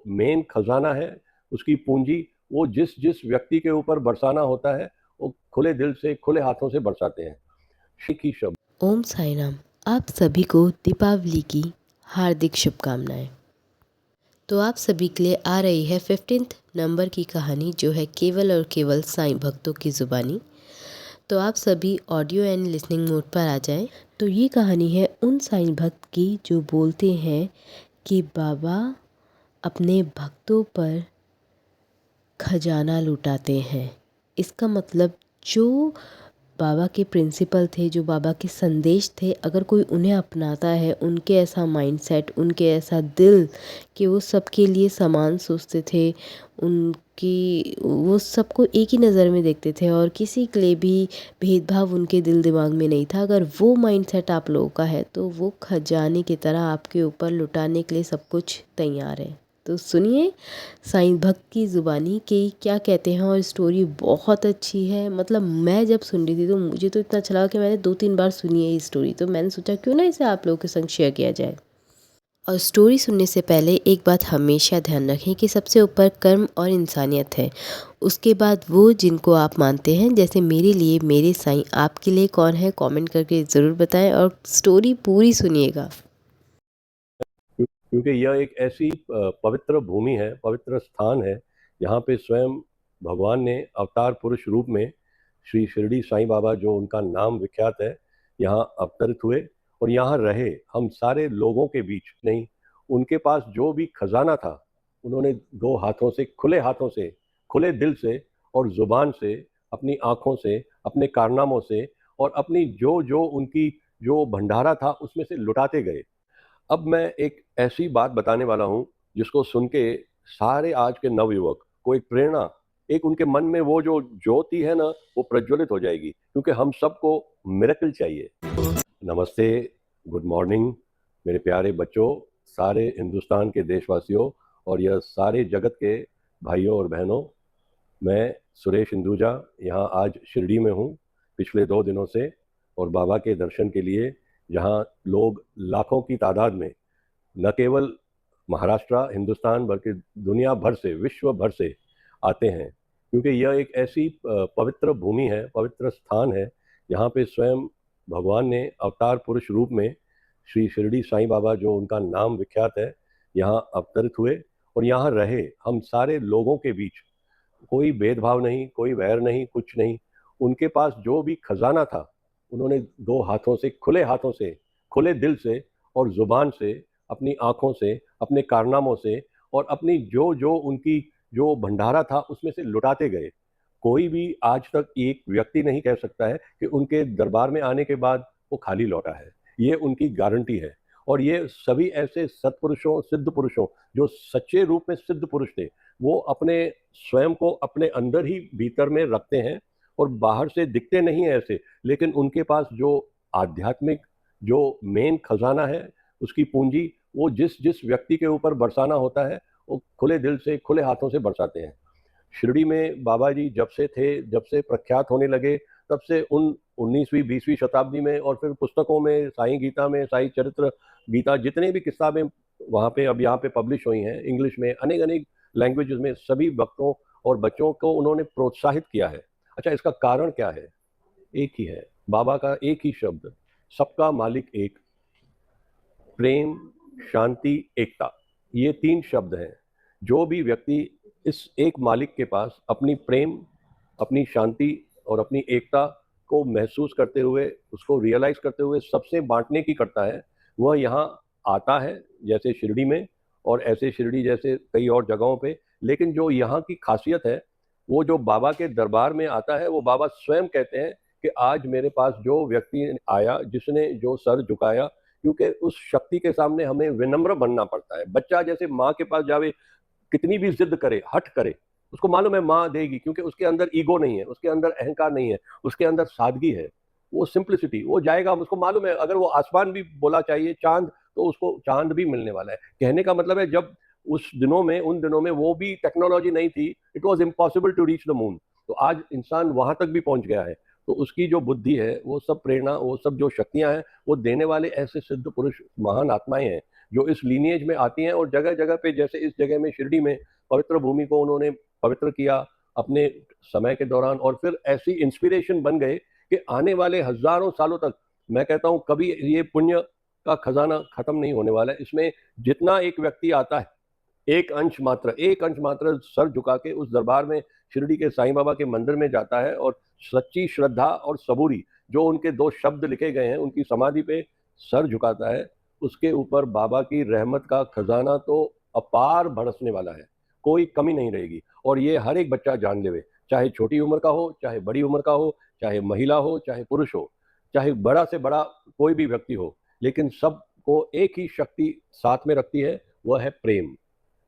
Main खजाना है, उसकी पूंजी वो जिस जिस व्यक्ति के ऊपर बरसाना होता है वो खुले दिल से खुले हाथों से बरसाते हैं। श्री की शब्द। ओम साई राम। आप सभी को दीपावली की हार्दिक शुभकामनाएं। तो आप सभी के लिए आ रही है 15th नंबर की कहानी, जो है केवल और केवल साईं भक्तों की ज़ुबानी। तो आप सभी ऑडियो एंड लिसनिंग मोड पर आ जाएं। तो ये कहानी है उन साईं भक्त की जो बोलते हैं कि बाबा अपने भक्तों पर खजाना लुटाते हैं। इसका मतलब जो बाबा के प्रिंसिपल थे, जो बाबा के संदेश थे, अगर कोई उन्हें अपनाता है, उनके ऐसा माइंडसेट, उनके ऐसा दिल कि वो सबके लिए समान सोचते थे, उनकी वो सबको एक ही नज़र में देखते थे और किसी के लिए भी भेदभाव उनके दिल दिमाग में नहीं था। अगर वो माइंडसेट आप लोगों का है तो वो खजाने की तरह आपके ऊपर लुटाने के लिए सब कुछ तैयार है। तो सुनिए साईं भक्त की ज़ुबानी के क्या कहते हैं। और स्टोरी बहुत अच्छी है। मतलब मैं जब सुन रही थी तो मुझे तो इतना अच्छा लगा कि मैंने 2-3 बार सुनी है ये स्टोरी। तो मैंने सोचा क्यों ना इसे आप लोगों के संग शेयर किया जाए। और स्टोरी सुनने से पहले एक बात हमेशा ध्यान रखें कि सबसे ऊपर कर्म और इंसानियत है, उसके बाद वो जिनको आप मानते हैं। जैसे मेरे लिए मेरे साईं, आपके लिए कौन है, कमेंट करके ज़रूर बताएं और स्टोरी पूरी सुनिएगा। क्योंकि यह एक ऐसी पवित्र भूमि है, पवित्र स्थान है, यहाँ पे स्वयं भगवान ने अवतार पुरुष रूप में श्री शिरडी साईं बाबा, जो उनका नाम विख्यात है, यहाँ अवतरित हुए और यहाँ रहे हम सारे लोगों के बीच। नहीं, उनके पास जो भी खजाना था उन्होंने दो हाथों से, खुले हाथों से, खुले दिल से और जुबान से, अपनी आँखों से, अपने कारनामों से और अपनी जो जो उनकी जो भंडारा था उसमें से लुटाते गए। अब मैं एक ऐसी बात बताने वाला हूँ जिसको सुन के सारे आज के नवयुवक को एक प्रेरणा, एक उनके मन में वो जो ज्योति है ना, वो प्रज्वलित हो जाएगी, क्योंकि हम सबको मिरेकल चाहिए। नमस्ते, गुड मॉर्निंग मेरे प्यारे बच्चों, सारे हिंदुस्तान के देशवासियों और यह सारे जगत के भाइयों और बहनों। मैं सुरेश हिंदुजा यहाँ आज शिरडी में हूँ पिछले 2 दिनों से, और बाबा के दर्शन के लिए जहाँ लोग लाखों की तादाद में न केवल महाराष्ट्र, हिंदुस्तान, बल्कि दुनिया भर से, विश्व भर से आते हैं, क्योंकि यह एक ऐसी पवित्र भूमि है, पवित्र स्थान है, जहाँ पे स्वयं भगवान ने अवतार पुरुष रूप में श्री शिरडी साईं बाबा, जो उनका नाम विख्यात है, यहाँ अवतरित हुए और यहाँ रहे हम सारे लोगों के बीच। कोई भेदभाव नहीं, कोई वैर नहीं, कुछ नहीं। उनके पास जो भी खजाना था उन्होंने दो हाथों से, खुले हाथों से, खुले दिल से और जुबान से, अपनी आँखों से, अपने कारनामों से और अपनी जो जो उनकी जो भंडारा था उसमें से लुटाते गए। कोई भी आज तक एक व्यक्ति नहीं कह सकता है कि उनके दरबार में आने के बाद वो खाली लौटा है। ये उनकी गारंटी है। और ये सभी ऐसे सत्पुरुषों, सिद्ध पुरुषों, जो सच्चे रूप में सिद्ध पुरुष थे, वो अपने स्वयं को अपने अंदर ही भीतर में रखते हैं और बाहर से दिखते नहीं है ऐसे, लेकिन उनके पास जो आध्यात्मिक जो मेन खजाना है, उसकी पूंजी वो जिस जिस व्यक्ति के ऊपर बरसाना होता है वो खुले दिल से खुले हाथों से बरसाते हैं। शिरडी में बाबा जी जब से थे, जब से प्रख्यात होने लगे, तब से उन 19वीं 20वीं शताब्दी में और फिर पुस्तकों में, साईं गीता में, साईं चरित्र गीता, जितने भी किताबें वहाँ पे अब यहाँ पे पब्लिश हुई हैं इंग्लिश में, अनेक अनेक लैंग्वेजेस में, सभी भक्तों और बच्चों को उन्होंने प्रोत्साहित किया है। अच्छा, इसका कारण क्या है? एक ही है, बाबा का एक ही शब्द, सबका मालिक एक, प्रेम, शांति, एकता। ये 3 शब्द हैं। जो भी व्यक्ति इस एक मालिक के पास अपनी प्रेम, अपनी शांति और अपनी एकता को महसूस करते हुए, उसको रियलाइज करते हुए सबसे बांटने की करता है, वह यहाँ आता है, जैसे शिरडी में और ऐसे शिरडी जैसे कई और जगहों पे। लेकिन जो यहाँ की खासियत है, वो जो बाबा के दरबार में आता है, वो बाबा स्वयं कहते हैं कि आज मेरे पास जो व्यक्ति आया, जिसने जो सर झुकाया, क्योंकि उस शक्ति के सामने हमें विनम्र बनना पड़ता है। बच्चा जैसे माँ के पास जावे, कितनी भी जिद करे, हट करे, उसको मालूम है माँ देगी, क्योंकि उसके अंदर ईगो नहीं है, उसके अंदर अहंकार नहीं है, उसके अंदर सादगी है, वो सिंप्लिसिटी, वो जाएगा। उसको मालूम है अगर वो आसमान भी बोला चाहिए, चांद, तो उसको चांद भी मिलने वाला है। कहने का मतलब है, जब उस दिनों में, उन दिनों में वो भी टेक्नोलॉजी नहीं थी, it was impossible to reach the moon, तो आज इंसान वहां तक भी पहुंच गया है। तो उसकी जो बुद्धि है, वो सब प्रेरणा, वो सब जो शक्तियां हैं, वो देने वाले ऐसे सिद्ध पुरुष, महान आत्माएं हैं, जो इस लीनिएज में आती हैं, और जगह जगह पे, जैसे इस जगह में शिरडी में पवित्र भूमि को उन्होंने पवित्र किया अपने समय के दौरान, और फिर ऐसी इंस्पिरेशन बन गए कि आने वाले हजारों सालों तक, मैं कहता हूँ, कभी ये पुण्य का खजाना खत्म नहीं होने वाला है। इसमें जितना एक व्यक्ति आता है, एक अंश मात्र सर झुका के उस दरबार में, शिरडी के साईं बाबा के मंदिर में जाता है, और सच्ची श्रद्धा और सबूरी, जो उनके 2 शब्द लिखे गए हैं, उनकी समाधि पे सर झुकाता है, उसके ऊपर बाबा की रहमत का खजाना तो अपार बरसने वाला है, कोई कमी नहीं रहेगी। और ये हर एक बच्चा जान लेवे, चाहे छोटी उम्र का हो, चाहे बड़ी उम्र का हो, चाहे महिला हो, चाहे पुरुष हो, चाहे बड़ा से बड़ा कोई भी व्यक्ति हो, लेकिन सबको एक ही शक्ति साथ में रखती है, वह है प्रेम।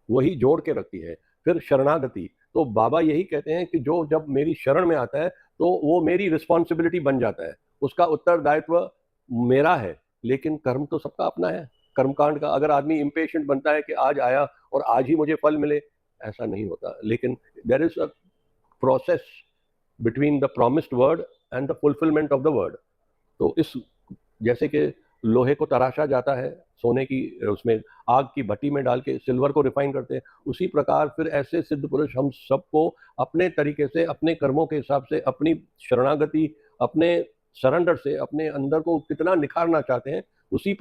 वही जोड़ के रखती है। फिर शरणागति, तो बाबा यही कहते हैं कि जो जब मेरी शरण में आता है तो वो मेरी रिस्पॉन्सिबिलिटी बन जाता है, उसका उत्तरदायित्व मेरा है, लेकिन कर्म तो सबका अपना है। कर्मकांड का, अगर आदमी इम्पेशेंट बनता है कि आज आया और आज ही मुझे फल मिले, ऐसा नहीं होता। लेकिन there is a process between the promised word and the fulfilment of the word. तो इस, जैसे कि लोहे को तराशा जाता है, सोने की उसमें आग की भट्टी में डाल के सिल्वर को रिफाइन करते हैं, उसी प्रकार फिर ऐसे सिद्ध पुरुष हम सबको अपने तरीके से, अपने कर्मों के हिसाब से, अपनी शरणागति, अपने सरेंडर से अपने अंदर को कितना निखारना चाहते हैं, उसी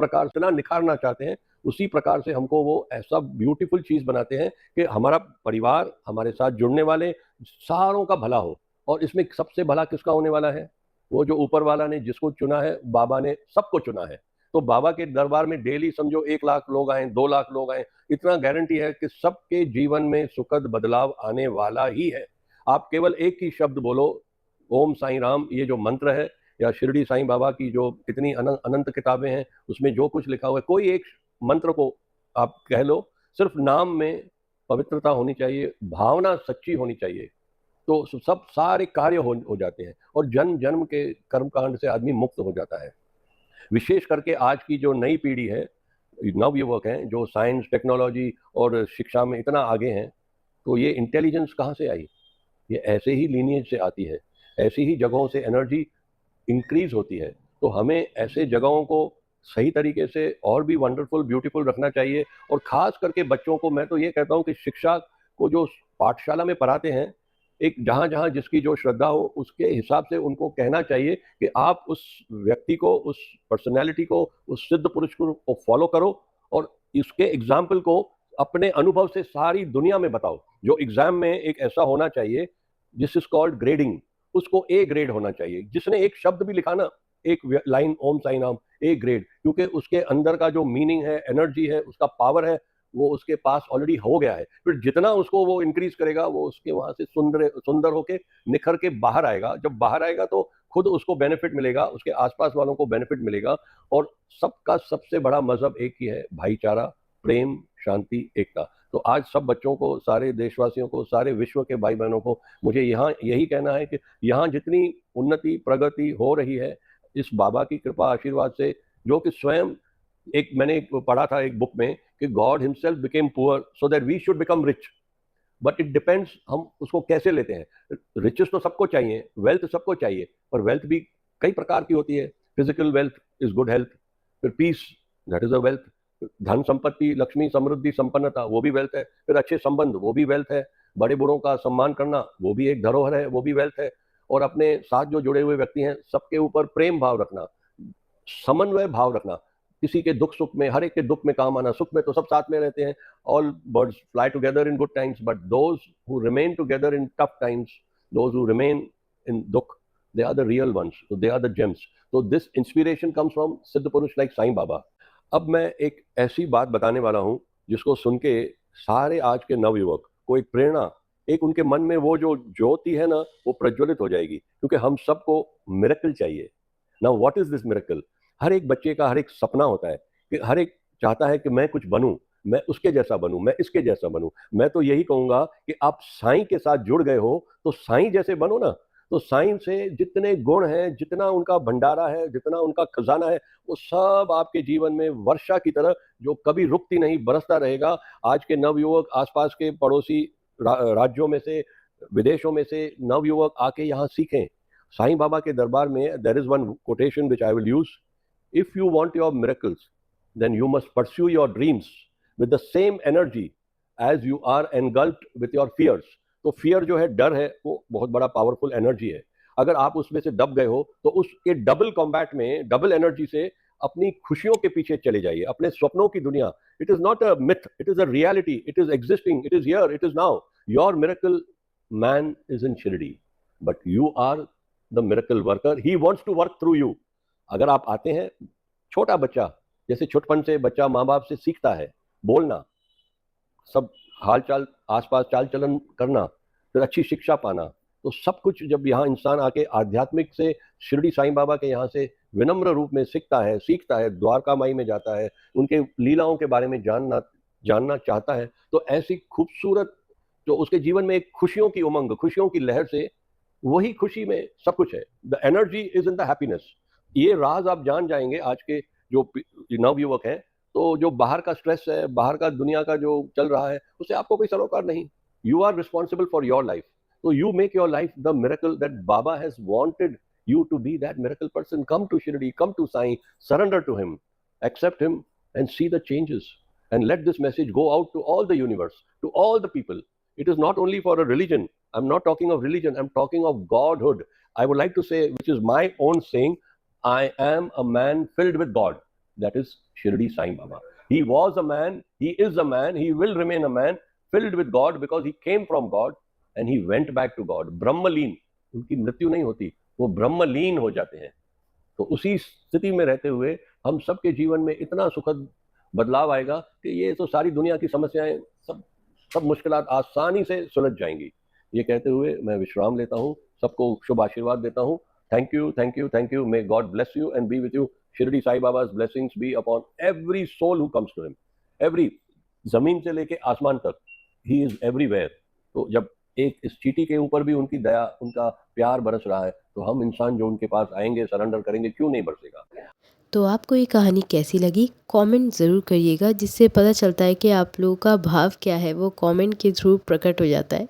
प्रकार से हमको वो ऐसा ब्यूटीफुल चीज़ बनाते हैं कि हमारा परिवार, हमारे साथ जुड़ने वाले सारों का भला हो। और इसमें सबसे भला किसका होने वाला है? वो जो ऊपर वाला ने जिसको चुना है, बाबा ने सबको चुना है। तो बाबा के दरबार में डेली समझो 1 लाख लोग आए, 2 लाख लोग आए, इतना गारंटी है कि सबके जीवन में सुखद बदलाव आने वाला ही है। आप केवल एक ही शब्द बोलो, ओम साईं राम, ये जो मंत्र है, या शिरडी साईं बाबा की जो इतनी अनंत किताबें हैं, उसमें जो कुछ लिखा हुआ है, कोई एक मंत्र को आप कह लो, सिर्फ नाम में पवित्रता होनी चाहिए, भावना सच्ची होनी चाहिए, तो सब सारे कार्य हो जाते हैं, और जन्म जन्म के कर्मकांड से आदमी मुक्त हो जाता है। विशेष करके आज की जो नई पीढ़ी है, नवयुवक हैं, जो साइंस, टेक्नोलॉजी और शिक्षा में इतना आगे हैं, तो ये इंटेलिजेंस कहाँ से आई? ये ऐसे ही लीनिएज से आती है, ऐसी ही जगहों से एनर्जी इंक्रीज होती है। तो हमें ऐसे जगहों को सही तरीके से और भी वंडरफुल, ब्यूटीफुल रखना चाहिए। और खास करके बच्चों को मैं तो ये कहता हूँ कि शिक्षा को जो पाठशाला में पढ़ाते हैं, एक जहाँ जहाँ जिसकी जो श्रद्धा हो, उसके हिसाब से उनको कहना चाहिए कि आप उस व्यक्ति को, उस पर्सनैलिटी को, उस सिद्ध पुरुष को फॉलो करो, और इसके एग्जाम्पल को अपने अनुभव से सारी दुनिया में बताओ। जो एग्जाम में एक ऐसा होना चाहिए, दिस इज कॉल्ड ग्रेडिंग, उसको ए ग्रेड होना चाहिए। जिसने एक शब्द भी लिखा ना, एक लाइन ओम साईं नाम, ए ग्रेड, क्योंकि उसके अंदर का जो मीनिंग है, एनर्जी है, उसका पावर है, वो उसके पास ऑलरेडी हो गया है। फिर जितना उसको वो इंक्रीज करेगा, वो उसके वहां से सुंदर होके निखर के बाहर आएगा। जब बाहर आएगा तो खुद उसको बेनिफिट मिलेगा, उसके आसपास वालों को बेनिफिट मिलेगा। और सबका सबसे बड़ा मजहब एक ही है, भाईचारा, प्रेम, शांति, एकता। तो आज सब बच्चों को, सारे देशवासियों को, सारे विश्व के भाई बहनों को मुझे यहाँ यही कहना है कि यहाँ जितनी उन्नति, प्रगति हो रही है, इस बाबा की कृपा आशीर्वाद से, जो कि स्वयं, एक मैंने पढ़ा था एक बुक में कि God himself became poor so that we should become rich. But it depends हम उसको कैसे लेते हैं। रिचेस तो सबको चाहिए, वेल्थ सबको चाहिए, पर वेल्थ भी कई प्रकार की होती है। Physical wealth is good health, फिर peace, that is a wealth, धन संपत्ति, लक्ष्मी, समृद्धि, संपन्नता, वो भी वेल्थ है। फिर अच्छे संबंध, वो भी वेल्थ है। बड़े बूढ़ों का सम्मान करना, वो भी एक धरोहर है, वो भी वेल्थ है। और अपने साथ जो जुड़े हुए व्यक्ति हैं, सबके ऊपर प्रेम भाव रखना, समन्वय भाव रखना, किसी के दुख सुख में, हर एक के दुख में काम आना। सुख में तो सब साथ में रहते हैं, all birds fly together in good times, but those who remain together in tough times, those who remain in दुख, they are the real ones, they are the gems. तो दिस इंस्पिरेशन कम्स फ्रॉम सिद्ध पुरुष like Sai Baba. अब मैं एक ऐसी बात बताने वाला हूँ जिसको सुन के सारे आज के नवयुवक को एक प्रेरणा, एक उनके मन में वो जो ज्योति है ना, वो प्रज्वलित हो जाएगी, क्योंकि हम सबको मिरेकल चाहिए। Now what is this miracle? हर एक बच्चे का हर एक सपना होता है कि हर एक चाहता है कि मैं कुछ बनूं, मैं उसके जैसा बनूं, मैं इसके जैसा बनूं। मैं तो यही कहूंगा कि आप साईं के साथ जुड़ गए हो तो साईं जैसे बनो ना। तो साईं से जितने गुण हैं, जितना उनका भंडारा है, जितना उनका खजाना है, वो सब आपके जीवन में वर्षा की तरह जो कभी रुकती नहीं, बरसता रहेगा। आज के नवयुवक आसपास के पड़ोसी राज्यों में से, विदेशों में से नवयुवक आके यहाँ सीखें। साईं बाबा के दरबार में there is one quotation which I will use, if you want your miracles, then you must pursue your dreams with the same energy as you are engulfed with your fears. तो फियर जो है, डर है, वो बहुत बड़ा powerful energy है. अगर आप उसमें से दब गए हो तो उसके डबल कॉम्बैट में, डबल एनर्जी से अपनी खुशियों के पीछे चले जाइए, अपने स्वप्नों की दुनिया. It is not a myth, it is a reality, it is existing, it is here, it is now. Your miracle man is in Shirdi, but you are the miracle worker. He wants to work through you. अगर आप आते हैं, छोटा बच्चा, जैसे छुटपन से बच्चा माँ बाप से सीखता है बोलना, सब हाल चाल, आसपास चाल चलन करना, फिर अच्छी शिक्षा पाना, तो सब कुछ जब यहाँ इंसान आके आध्यात्मिक से शिरडी साईं बाबा के यहाँ से विनम्र रूप में सीखता है, द्वारका माई में जाता है, उनके लीलाओं के बारे में जानना चाहता है, तो ऐसी खूबसूरत, तो उसके जीवन में एक खुशियों की उमंग, खुशियों की लहर से, वही खुशी में सब कुछ है. The energy is in the happiness. ये राज आप जान जाएंगे आज के जो नवयुवक हैं, तो जो बाहर का स्ट्रेस है, बाहर का दुनिया का जो चल रहा है, उससे आपको कोई सरोकार नहीं. You are responsible for your life. So you make your life the miracle that Baba has wanted you to be, that miracle person. Come to Shirdi, come to Sai, surrender to him, accept him, and see the changes. And let this message go out to all the universe, to all the people. It is not only for a religion. I'm not talking of religion, I'm talking of Godhood. I would like to say, which is my own saying, I am a man filled with God. That is Shirdi Sai Baba. He was a man, he is a man, he will remain a man filled with God because he came from God. And he went back to God. ब्रह्मलीन, उनकी मृत्यु नहीं होती, वो ब्रह्मलीन हो जाते हैं. तो उसी स्थिति में रहते हुए हम सबके जीवन में इतना सुखद बदलाव आएगा कि ये तो सारी दुनिया की समस्याएं, सब मुश्किलात आसानी से सुलझ जाएंगी. ये कहते हुए मैं विश्राम लेता हूँ, सबको शुभ आशीर्वाद देता हूँ. Thank you, thank you, thank you. May God bless you and be with you. Shirdi Sai Baba's blessings be upon every soul who comes to him. Every, जमीन से लेके आसमान तक, he is everywhere. तो जब एक इस चींटी के ऊपर भी उनकी दया, उनका प्यार बरस रहा है, तो हम इंसान जो उनके पास आएंगे, सरेंडर करेंगे, क्यों नहीं बरसेगा. तो आपको ये कहानी कैसी लगी कमेंट ज़रूर करिएगा, जिससे पता चलता है कि आप लोगों का भाव क्या है, वो कमेंट के थ्रू प्रकट हो जाता है.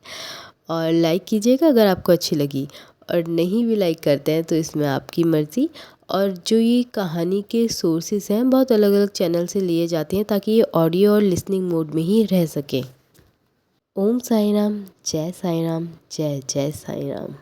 और लाइक कीजिएगा अगर आपको अच्छी लगी, और नहीं भी लाइक करते हैं तो इसमें आपकी मर्ज़ी. और जो ये कहानी के सोर्सेस हैं, बहुत अलग अलग चैनल से लिए जाते हैं ताकि ये ऑडियो और लिसनिंग मोड में ही रह सकें. ओम साई राम, जय साई राम, जय जय साई राम.